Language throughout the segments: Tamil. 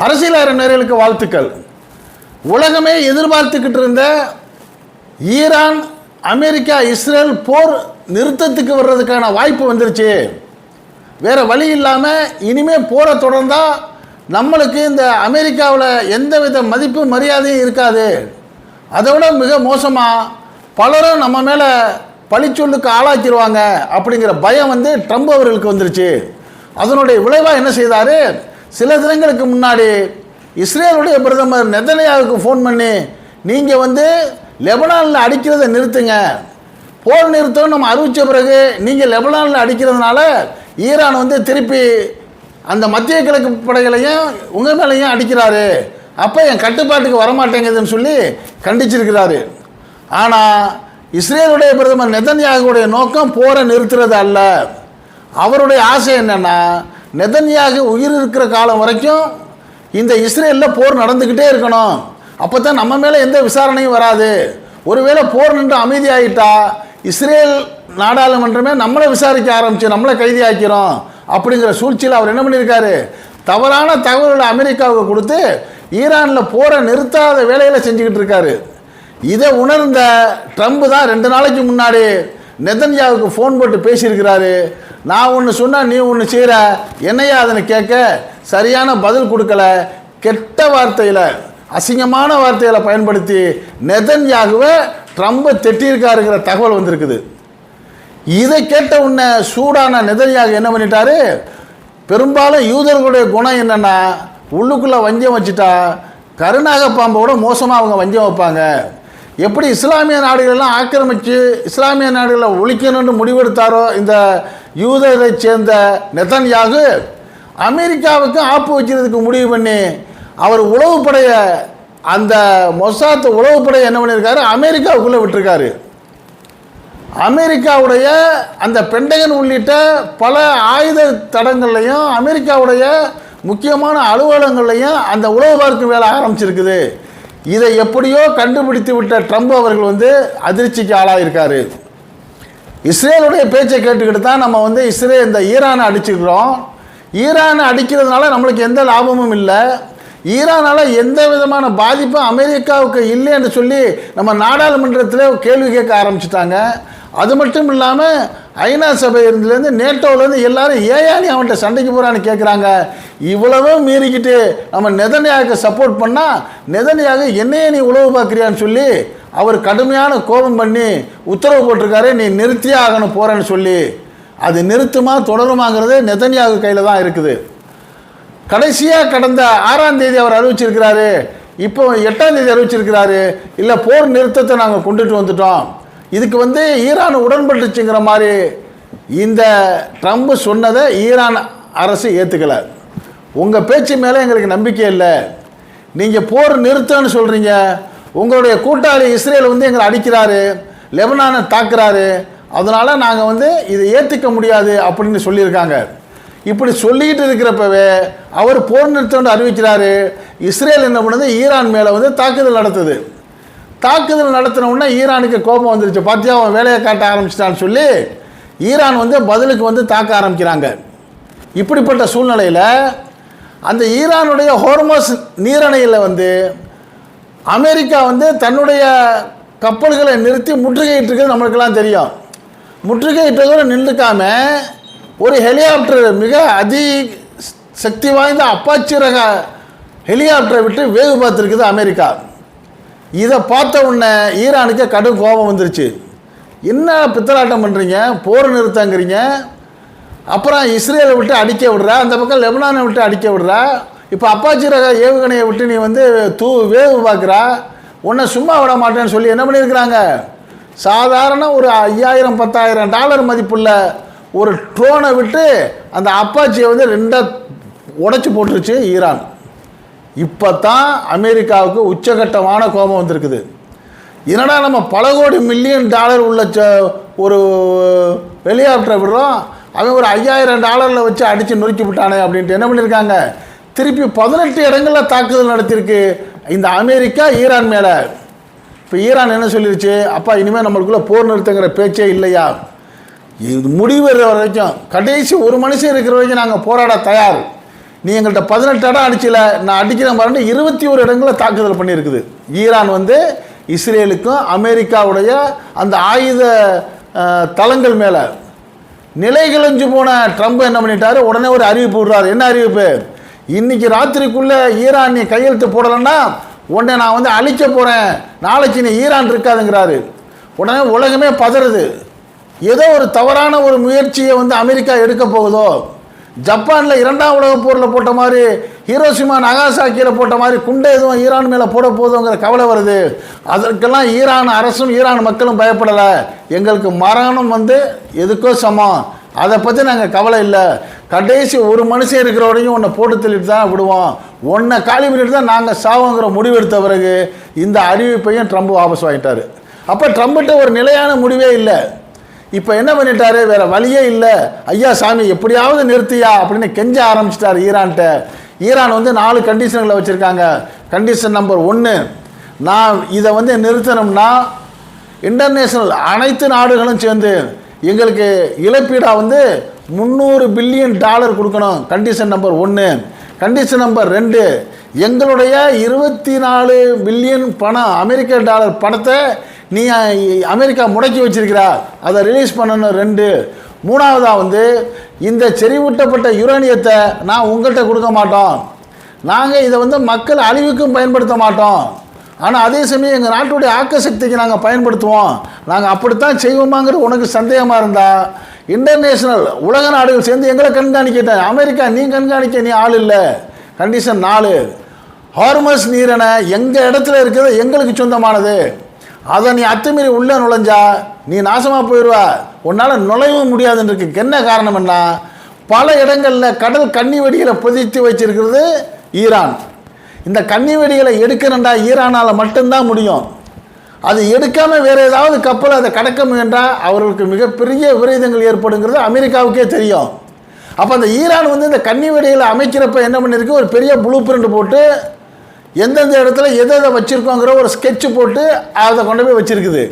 அரசியல் நேயர்களுக்கு வாழ்த்துக்கள். உலகமே எதிர்பார்த்துக்கிட்டு இருந்த ஈரான் அமெரிக்கா இஸ்ரேல் போர் நிறுத்தத்துக்கு வர்றதுக்கான வாய்ப்பு வந்துருச்சு. வேறு வழி இல்லாமல் இனிமேல் போரை தொடர்ந்தால் நம்மளுக்கு இந்த அமெரிக்காவில் எந்தவித மதிப்பு மரியாதையும் இருக்காது. அதோட மிக மோசமாக பலரும் நம்ம மேலே பழிச்சொல்லுக்கு ஆளாக்கிடுவாங்க அப்படிங்கிற பயம் ட்ரம்ப் அவர்களுக்கு வந்துருச்சு. அதனுடைய விளைவாக என்ன செய்தார், சில தினங்களுக்கு முன்னாடி இஸ்ரேலுடைய பிரதமர் நெதன்யாவுக்கு ஃபோன் பண்ணி நீங்கள் லெபனானில் அடிக்கிறத நிறுத்துங்க, போர் நிறுத்தம் நம்ம அறிவித்த பிறகு நீங்கள் லெபனானில் அடிக்கிறதுனால ஈரான் திருப்பி அந்த மத்திய கிழக்கு படைகளையும் உங்கள் மேலேயும் அடிக்கிறாரு, அப்போ என் கட்டுப்பாட்டுக்கு வரமாட்டேங்குதுன்னு சொல்லி கண்டிச்சிருக்கிறாரு. ஆனால் இஸ்ரேலுடைய பிரதமர் நெதன்யாகுடைய நோக்கம் போரை நிறுத்துறது அல்ல. அவருடைய ஆசை என்னென்னா, நெதன்யாகு உயிர் இருக்கிற காலம் வரைக்கும் இந்த இஸ்ரேலில் போர் நடந்துக்கிட்டே இருக்கணும், அப்போ தான் நம்ம மேலே எந்த விசாரணையும் வராது. ஒருவேளை போர் நின்று அமைதியாகிட்டா இஸ்ரேல் நாடாளுமன்றமே நம்மளை விசாரிக்க ஆரம்பிச்சு நம்மளை கைதியாக்கிறோம் அப்படிங்கிற சூழ்ச்சியில் அவர் என்ன பண்ணியிருக்காரு, தவறான தகவல்களை அமெரிக்காவுக்கு கொடுத்து ஈரானில் போரை நிறுத்தாத வேலையில் செஞ்சுக்கிட்டு இருக்காரு. இதை உணர்ந்த ட்ரம்ப் தான் 2 நாளைக்கு முன்னாடி நெதன்யாவுக்கு ஃபோன் போட்டு பேசியிருக்கிறாரு. நான் ஒன்று சொன்னால் நீ ஒன்று செய்கிற, என்னையா அதனை கேட்க, சரியான பதில் கொடுக்கல, கெட்ட வார்த்தையில் அசிங்கமான வார்த்தைகளை பயன்படுத்தி நெதன்யாகுவை ட்ரம்பை திட்டியிருக்காருங்கிற தகவல் வந்திருக்குது. இதை கேட்ட உடனே சூடான நெதன்யாகு என்ன பண்ணிட்டாரு, பெரும்பாலும் யூதர்களுடைய குணம் என்னென்னா உள்ளுக்குள்ளே வஞ்சம் வச்சுட்டா கருநாக பாம்போட மோசமாக அவங்க வஞ்சம் வைப்பாங்க. எப்படி இஸ்லாமிய நாடுகளெல்லாம் ஆக்கிரமித்து இஸ்லாமிய நாடுகளை ஒழிக்கணும்னு முடிவெடுத்தாரோ இந்த யூதரை சேர்ந்த நெதன்யாகு, அமெரிக்காவுக்கு ஆப்பு வைக்கிறதுக்கு முடிவு பண்ணி அவர் உளவுப்படைய அந்த மொசாத் உளவுப்படையை என்ன பண்ணியிருக்காரு, அமெரிக்காவுக்குள்ளே விட்டுருக்காரு. அமெரிக்காவுடைய அந்த பென்டகன் உள்ளிட்ட பல ஆயுத தடங்கள்லையும் அமெரிக்காவுடைய முக்கியமான அலுவலகங்கள்லையும் அந்த உளவு பார்க்கும் வேலை ஆரம்பிச்சிருக்குது. இதை எப்படியோ கண்டுபிடித்து விட்ட ட்ரம்ப் அவர்கள் அதிர்ச்சிக்கு ஆளாயிருக்காரு. இஸ்ரேலுடைய பேச்சை கேட்டுக்கிட்டு தான் நம்ம இந்த ஈரானை அடிச்சுக்கிறோம். ஈரானை அடிக்கிறதுனால நம்மளுக்கு எந்த லாபமும் இல்லை, ஈரானால் எந்த விதமான பாதிப்பும் அமெரிக்காவுக்கு இல்லைன்னு சொல்லி நம்ம நாடாளுமன்றத்தில் கேள்வி கேட்க ஆரம்பிச்சிட்டாங்க. அது மட்டும் இல்லாமல் ஐநா சபையிலேருந்து நேட்டோவிலேருந்து எல்லாரும் ஏயானி அவன்கிட்ட சண்டைக்கு போகிறான்னு கேட்குறாங்க. இவ்வளவும் மீறிக்கிட்டு நம்ம நெதன்யாவுக்கு சப்போர்ட் பண்ணால் நெதன்யாகு என்னையே நீ உளவு பார்க்குறியான்னு சொல்லி அவர் கடுமையான கோபம் பண்ணி உத்தரவு போட்டிருக்காரு, நீ நிறுத்தியே ஆகணும் போகிறேன்னு சொல்லி. அது நிறுத்துமா தொடருமாங்கிறது நெதன்யாகு கையில் தான் இருக்குது. கடைசியாக கடந்த 6ஆம் தேதி அவர் அறிவிச்சிருக்கிறாரு, இப்போ 8ஆம் தேதி அறிவிச்சிருக்கிறாரு, இல்லை போர் நிறுத்தத்தை நாங்கள் கொண்டுட்டு வந்துட்டோம், இதுக்கு ஈரான் உடன்பட்டுச்சுங்கிற மாதிரி இந்த ட்ரம்ப் சொன்னதை ஈரான் அரசு ஏற்றுக்கலை. உங்கள் பேச்சு மேலே எங்களுக்கு நம்பிக்கை இல்லை, நீங்கள் போர் நிறுத்தம்னு சொல்கிறீங்க, உங்களுடைய கூட்டாளி இஸ்ரேல் எங்களை அடிக்கிறாரு, லெபனானை தாக்குறாரு, அதனால் நாங்கள் இதை ஏற்றுக்க முடியாது அப்படின்னு சொல்லியிருக்காங்க. இப்படி சொல்லிக்கிட்டு இருக்கிறப்பவே அவர் போர் நிறுத்தம் அறிவிக்கிறாரு. இஸ்ரேல் என்ன பண்ணுது, ஈரான் மேலே தாக்குதல் நடத்துது. தாக்குதல் நடத்தின உடனே ஈரானுக்கு கோபம் வந்துருச்சு, பார்த்தியா அவன் வேலையை காட்ட ஆரம்பிச்சிட்டான்னு சொல்லி ஈரான் பதிலுக்கு தாக்க ஆரம்பிக்கிறாங்க. இப்படிப்பட்ட சூழ்நிலையில் அந்த ஈரானுடைய ஹோர்மஸ் நீரணையில் அமெரிக்கா தன்னுடைய கப்பல்களை நிறுத்தி முற்றுகையிட்டு இருக்கிறது நம்மளுக்கெல்லாம் தெரியும். முற்றுகையிட்டதோடு நின்றுக்காம ஒரு ஹெலிகாப்டர் மிக சக்தி வாய்ந்த அப்பாச்சி ரக ஹெலிகாப்டரை விட்டு வேவு பார்த்துருக்குது அமெரிக்கா. இதை பார்த்த உடனே ஈரானுக்கு கடும் கோபம் வந்துருச்சு. என்ன பித்தலாட்டம் பண்ணுறீங்க, போர் நிறுத்தங்கிறீங்க, அப்புறம் இஸ்ரேலை விட்டு அடிக்க விடுற, அந்த பக்கம் லெபனானை விட்டு அடிக்க விடுற, இப்போ அப்பாச்சி ரக ஏவுகணையை விட்டு நீ வேவு பார்க்குறா, உன்னை சும்மா விட மாட்டேன்னு சொல்லி என்ன பண்ணியிருக்கிறாங்க, சாதாரண ஒரு $5000-10,000 மதிப்புள்ள ஒரு ட்ரோனை விட்டு அந்த அப்பாச்சியை 2 உடைச்சி போட்டுருச்சு ஈரான். இப்போ தான் அமெரிக்காவுக்கு உச்சகட்டமான கோபம் வந்திருக்குது. என்னடா நம்ம பல கோடி மில்லியன் டாலர் உள்ள ஒரு ஹெலிகாப்டரை விடுறோம், அவன் ஒரு $5000 வச்சு அடித்து நொறுக்கி விட்டானே அப்படின்ட்டு என்ன பண்ணியிருக்காங்க, திருப்பி 18 இடங்களில் தாக்குதல் நடத்தியிருக்கு இந்த அமெரிக்கா ஈரான் மேலே. இப்போ ஈரான் என்ன சொல்லிருச்சு, அப்பா இனிமேல் நம்மளுக்குள்ளே போர் நிறுத்தங்கிற பேச்சே இல்லையா, இது முடிவு வரைக்கும் கடைசி ஒரு மனுஷன் இருக்கிற வரைக்கும் நாங்கள் போராட தயார், நீ எங்கள்கிட்ட 18 இடம் அடிச்சில, நான் அடிக்கிற மாதிரி 21 இடங்களில் தாக்குதல் பண்ணியிருக்குது. ஈரான் வந்து இஸ்ரேலுக்கும் அமெரிக்காவுடைய அந்த ஆயுத தளங்கள் மேலே நிலைகுலைஞ்சு போன ட்ரம்ப் என்ன பண்ணிட்டாரு, உடனே ஒரு அறிவிப்பு விடுறாரு. என்ன அறிவிப்பு? இன்னைக்கு ராத்திரிக்குள்ளே ஈரான் நீ கையெழுத்து போடலைன்னா உடனே நான் வந்து அழிக்க போகிறேன், நாளைக்கு நீ ஈரான் இருக்காதுங்கிறாரு. உடனே உலகமே பதறுது. ஏதோ ஒரு தவறான ஒரு முயற்சியை வந்து அமெரிக்கா எடுக்க போகுதோ, ஜப்பானில் 2ஆம் உலகப் போரில் போட்ட மாதிரி, ஹீரோஷிமா நகாசாக்கியில் போட்ட மாதிரி குண்டை எதுவும் ஈரான் மேலே போட போதுங்கிற கவலை வருது. அதற்கெல்லாம் ஈரான் அரசும் ஈரான் மக்களும் பயப்படலை. எங்களுக்கு மரணம் வந்து எதுக்கோ சமம், அதை பற்றி நாங்கள் கவலை இல்லை. கடைசி ஒரு மனுஷன் இருக்கிற வரையும் உன்னை போட்டு தள்ளிட்டு தான் விடுவோம், உன்னை காலி பண்ணிட்டு தான் நாங்கள் சாவோங்கிற முடிவெடுத்த பிறகு இந்த அறிவிப்பையும் ட்ரம்ப் வாபஸ் வாங்கிட்டார். அப்போ ட்ரம்ப்கிட்ட ஒரு நிலையான முடிவே இல்லை. இப்போ என்ன பண்ணிட்டாரு, வேற வழியே இல்லை, ஐயா சாமி எப்படியாவது நிறுத்தியா அப்படின்னு கெஞ்ச ஆரம்பிச்சிட்டாரு ஈரான்கிட்ட. ஈரான் வந்து 4 கண்டிஷன்களை வச்சுருக்காங்க. கண்டிஷன் நம்பர் 1, நான் இதை வந்து நிறுத்தணும்னா இன்டர்நேஷ்னல் அனைத்து நாடுகளும் சேர்ந்து எங்களுக்கு இழப்பீடாக வந்து $300 பில்லியன் கொடுக்கணும். Condition number 1. கண்டிஷன் நம்பர் 2, எங்களுடைய 24 பில்லியன் பணம் அமெரிக்க டாலர் பணத்தை நீ அமெரிக்கா முடக்கி வச்சிருக்கிறா, அதை ரிலீஸ் பண்ணணும். 2. மூணாவதாக வந்து இந்த செறிவூட்டப்பட்ட யுரேனியத்தை நான் உங்கள்கிட்ட கொடுக்க மாட்டோம், நாங்கள் இதை வந்து மக்கள் அழிவுக்கும் பயன்படுத்த மாட்டோம், ஆனால் அதே சமயம் எங்கள் நாட்டுடைய ஆக்க சக்திக்கு நாங்கள் பயன்படுத்துவோம், நாங்கள் அப்படித்தான் செய்வோமாங்கிறது உனக்கு சந்தேகமாக இருந்தால் இன்டர்நேஷ்னல் உலக நாடுகள் சேர்ந்து எங்களை கண்காணிக்கிட்டேன். அமெரிக்கா நீ கண்காணிக்க நீ ஆள் இல்லை. கண்டிஷன் 4, ஹார்மஸ் நீரிணை எங்கள் இடத்துல இருக்கிறது எங்களுக்கு சொந்தமானது, அதை நீ அத்துமீறி உள்ளே நுழைஞ்சா நீ நாசமாக போயிடுவா, உன்னால் நுழையவும் முடியாதுன்னு இருக்கு. என்ன காரணம்னா பல இடங்களில் கடல் கன்னி வெடிகளை புதைத்து வச்சிருக்கிறது ஈரான். இந்த கன்னி வெடிகளை எடுக்கணுண்டா ஈரானால் மட்டும்தான் முடியும். அது எடுக்காமல் வேறு ஏதாவது கப்பல் அதை கடக்க முயன்றால் அவர்களுக்கு மிகப்பெரிய விபரீதங்கள் ஏற்படுங்கிறது அமெரிக்காவுக்கே தெரியும். அப்போ அந்த ஈரான் வந்து இந்த கன்னி வெடிகளை அமைக்கிறப்ப என்ன பண்ணியிருக்கு, ஒரு பெரிய ப்ளூ பிரிண்ட் போட்டு எந்தெந்த இடத்துல எதை வச்சுருக்கோங்கிற ஒரு ஸ்கெட்சு போட்டு அதை கொண்டு போய் வச்சுருக்குது.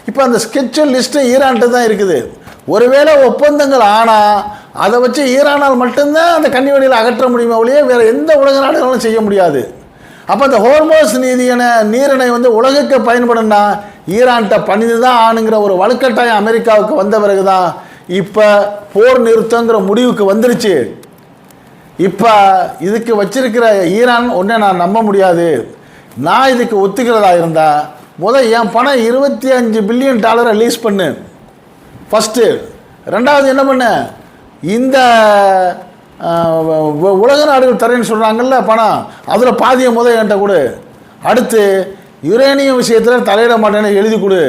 இப்போ அந்த ஸ்கெட்சு லிஸ்ட்டு ஈரான்கிட்ட தான் இருக்குது. ஒருவேளை ஒப்பந்தங்கள் ஆனால் அதை வச்சு ஈரானால் மட்டும்தான் அந்த கன்னி வெடிகளை அகற்ற முடியுமே ஒழிய வேறு எந்த உலக நாடுகளும் செய்ய முடியாது. அப்போ அந்த ஹோர்மோஸ் நீரிணை வந்து உலகுக்கு பயன்படும்னா ஈரான்கிட்ட பணிந்து தான் ஆணுங்கிற ஒரு வலுக்கட்டாயம் அமெரிக்காவுக்கு வந்த பிறகு தான் இப்போ போர் நிறுத்தங்கிற முடிவுக்கு வந்துருச்சு. இப்போ இதுக்கு வச்சிருக்கிற ஈரான் ஒன்றே நான் நம்ப முடியாது, நான் இதுக்கு ஒத்துக்கிறதா இருந்தால் என் பணம் $25 பில்லியன் ரிலீஸ் பண்ணு ஃபஸ்ட்டு. 2வது என்ன பண்ண, இந்த உலக நாடுகள் தரேன்னு சொல்கிறாங்கல்ல பணம், அதில் பாதியை என்கிட்ட கொடு. அடுத்து யுரேனியம் விஷயத்தில் தலையிட மாட்டேன்னு எழுதி கொடு.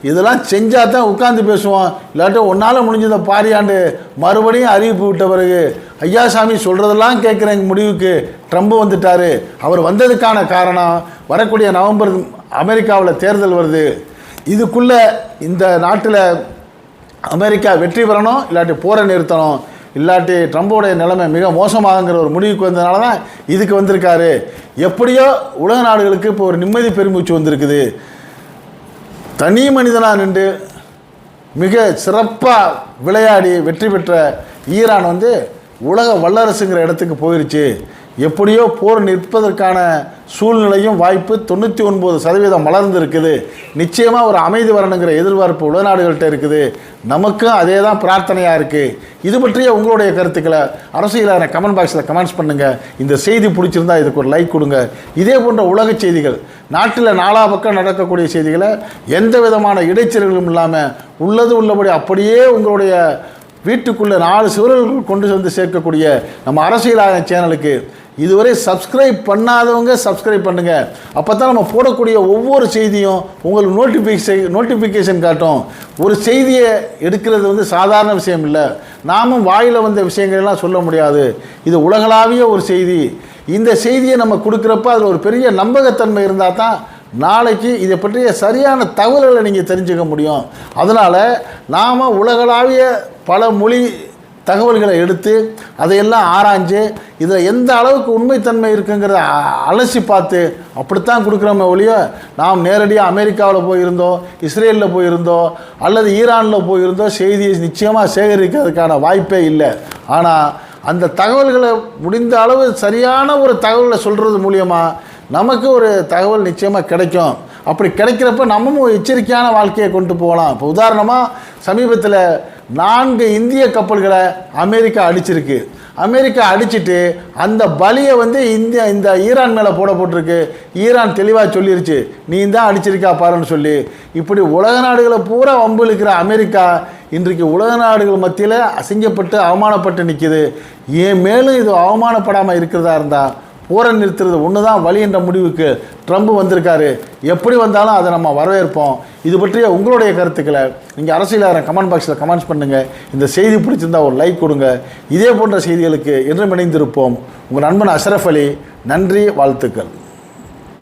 இதெல்லாம் செஞ்சால் தான் உட்காந்து பேசுவோம், இல்லாட்டி ஒன்றால் முடிஞ்சதை பாரியாண்டு மறுபடியும் அறிவிப்பு விட்ட பிறகு ஐயா சாமி சொல்கிறதெல்லாம் கேட்குற முடிவுக்கு ட்ரம்ப் வந்துட்டார். அவர் வந்ததுக்கான காரணம் வரக்கூடிய நவம்பர் அமெரிக்காவில் தேர்தல் வருது, இதுக்குள்ளே இந்த நாட்டில் அமெரிக்கா வெற்றி பெறணும், இல்லாட்டி போரை நிறுத்தணும், இல்லாட்டி ட்ரம்போடைய நிலைமை மிக மோசமாகுங்கிற ஒரு முடிவுக்கு வந்ததுனால தான் இதுக்கு வந்திருக்காரு. எப்படியோ உலக நாடுகளுக்கு இப்போ ஒரு நிம்மதி பெருமூச்சு வந்திருக்குது. தனி மனிதனாக நின்று மிக சிறப்பாக விளையாடி வெற்றி பெற்ற ஈரான் வந்து உலக வல்லரசுங்கிற இடத்துக்கு போயிடுச்சு. எப்படியோ போர் நிற்பதற்கான சூழ்நிலையும் வாய்ப்பு 99% மலர்ந்து இருக்குது. நிச்சயமாக ஒரு அமைதி வரணுங்கிற எதிர்பார்ப்பு உலகநாடுகள்கிட்ட இருக்குது. நமக்கும் அதே தான் பிரார்த்தனையாக இருக்குது. இது பற்றிய உங்களுடைய கருத்துக்களை அரசியலான கமெண்ட் பாக்ஸில் கமெண்ட்ஸ் பண்ணுங்கள். இந்த செய்தி பிடிச்சிருந்தால் இதுக்கு ஒரு லைக் கொடுங்க. இதே போன்ற உலக செய்திகள், நாட்டில் 4 பக்கம் நடக்கக்கூடிய செய்திகளை எந்த விதமான இடைச்சல்களும் இல்லாமல் உள்ளது உள்ளபடி அப்படியே உங்களுடைய வீட்டுக்குள்ளே 4 சுவர்கள் கொண்டு வந்து சேர்க்கக்கூடிய நம்ம அரசியலான சேனலுக்கு இதுவரை சப்ஸ்கிரைப் பண்ணாதவங்க சப்ஸ்கிரைப் பண்ணுங்கள். அப்போ தான் நம்ம போடக்கூடிய ஒவ்வொரு செய்தியும் உங்களுக்கு நோட்டிஃபிகேஷன் காட்டும். ஒரு செய்தியை எடுக்கிறது வந்து சாதாரண விஷயம் இல்லை. நாமும் வாயில் வந்த விஷயங்களெல்லாம் சொல்ல முடியாது. இது உலகளாவிய ஒரு செய்தி. இந்த செய்தியை நம்ம கொடுக்குறப்ப அதில் ஒரு பெரிய நம்பகத்தன்மை இருந்தால் தான் நாளைக்கு இதை பற்றிய சரியான தகவல்களை நீங்கள் தெரிஞ்சுக்க முடியும். அதனால் நாம் உலகளாவிய பல மொழி தகவல்களை எடுத்து அதையெல்லாம் ஆராய்ஞ்சு இதில் எந்த அளவுக்கு உண்மைத்தன்மை இருக்குங்கிறத அலசி பார்த்து அப்படித்தான் கொடுக்குறோமே ஒழிய நாம் நேரடியாக அமெரிக்காவில் போயிருந்தோம், இஸ்ரேலில் போயிருந்தோம், அல்லது ஈரானில் போயிருந்தோம் செய்தியை நிச்சயமாக சேகரிக்கிறதுக்கான வாய்ப்பே இல்லை. ஆனால் அந்த தகவல்களை முடிந்த அளவு சரியான ஒரு தகவலை சொல்கிறது மூலியமாக நமக்கு ஒரு தகவல் நிச்சயமாக கிடைக்கும். அப்படி கிடைக்கிறப்ப நம்மளும் எச்சரிக்கையான வாழ்க்கையை கொண்டு போகலாம். இப்போ உதாரணமாக சமீபத்தில் 4 இந்திய கப்பல்களை அமெரிக்கா அடிச்சிருக்கு. அமெரிக்கா அடிச்சுட்டு அந்த பலியை இந்த ஈரான் மேலே போட்டிருக்கு. ஈரான் தெளிவாக சொல்லிருச்சு, நீ தான் அடிச்சிருக்கா பாருன்னு சொல்லி. இப்படி உலக நாடுகளை பூரா வம்பு இழுக்கிற அமெரிக்கா இன்றைக்கு உலக நாடுகள் மத்தியில் அசிங்கப்பட்டு அவமானப்பட்டு நிற்கிது. ஏன் மேலும் இது அவமானப்படாமல் இருக்கிறதா இருந்தால் போரை நிறுத்துறது ஒன்று தான் வழி என்ற முடிவுக்கு ட்ரம்ப் வந்திருக்காரு. எப்படி வந்தாலும் அதை நம்ம வரவேற்போம். இது பற்றிய உங்களுடைய கருத்துக்களை நீங்கள் அரசியலாளர் கமெண்ட் பாக்ஸில் கமெண்ட்ஸ் பண்ணுங்கள். இந்த செய்தி பிடிச்சிருந்தால் ஒரு லைக் கொடுங்க. இதே போன்ற செய்திகளுக்கு என்றும் இணைந்திருப்போம். உங்கள் நண்பன் அஷ்ரஃப் அலி. நன்றி, வாழ்த்துக்கள்.